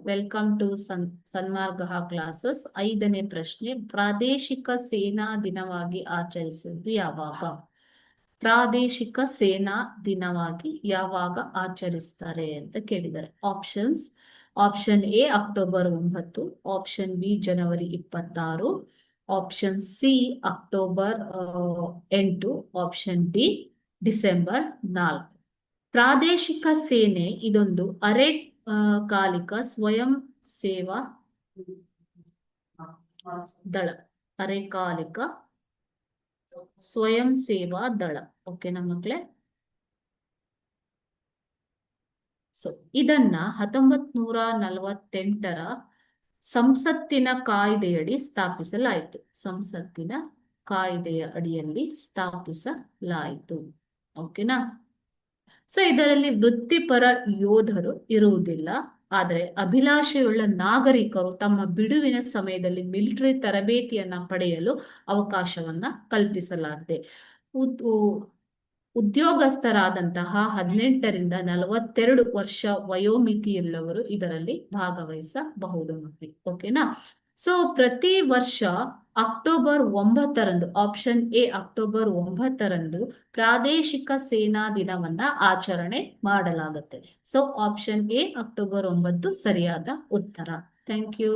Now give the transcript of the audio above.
Welcome to Sanmarga classes. 5ನೇ ಪ್ರಶ್ನೆ, ಪ್ರಾದೇಶಿಕ ಸೇನಾ ದಿನವಾಗಿ ಆಚರಿಸುವುದು ಯಾವಾಗ? ಪ್ರಾದೇಶಿಕ ಸೇನಾ ದಿನವಾಗಿ ಯಾವಾಗ ಆಚರಿಸ್ತಾರೆ ಅಂತ ಕೇಳಿದ್ದಾರೆ. Options: option A October 9, option B January 26, option C October 8, option D December 4. ಪ್ರಾದೇಶಿಕ ಸೇನೆ ಇದೊಂದು ಕಾಲಿಕ ಸ್ವಯಂ ಸೇವಾ ದಳ. ಅರೆಕಾಲಿಕ ಸ್ವಯಂ ಸೇವಾ ದಳ. ಓಕೆನಾ ಮಕ್ಕಳೇ? ಸೊ ಇದನ್ನ 1948ರ ಸಂಸತ್ತಿನ ಕಾಯ್ದೆಯಡಿ ಸ್ಥಾಪಿಸಲಾಯಿತು. ಸಂಸತ್ತಿನ ಕಾಯ್ದೆಯ ಅಡಿಯಲ್ಲಿ ಸ್ಥಾಪಿಸಲಾಯಿತು. ಓಕೆನಾ? ಸೊ ಇದರಲ್ಲಿ ವೃತ್ತಿಪರ ಯೋಧರು ಇರುವುದಿಲ್ಲ, ಆದರೆ ಅಭಿಲಾಷೆಯುಳ್ಳ ನಾಗರಿಕರು ತಮ್ಮ ಬಿಡುವಿನ ಸಮಯದಲ್ಲಿ ಮಿಲಿಟರಿ ತರಬೇತಿಯನ್ನ ಪಡೆಯಲು ಅವಕಾಶವನ್ನ ಕಲ್ಪಿಸಲಾಗಿದೆ. ಉದ್ಯೋಗಸ್ಥರಾದಂತಹ 18ರಿಂದ 42 ವರ್ಷ ವಯೋಮಿತಿಯುಳ್ಳವರು ಇದರಲ್ಲಿ ಭಾಗವಹಿಸಬಹುದು. ಓಕೆನಾ? ಸೊ ಪ್ರತಿ ವರ್ಷ ಅಕ್ಟೋಬರ್ 9ರಂದು, ಆಪ್ಷನ್ ಎ ಅಕ್ಟೋಬರ್ 9ರಂದು ಪ್ರಾದೇಶಿಕ ಸೇನಾ ದಿನವನ್ನ ಆಚರಣೆ ಮಾಡಲಾಗುತ್ತೆ. ಸೊ ಆಪ್ಷನ್ ಎ ಅಕ್ಟೋಬರ್ 9 ಸರಿಯಾದ ಉತ್ತರ. Thank you.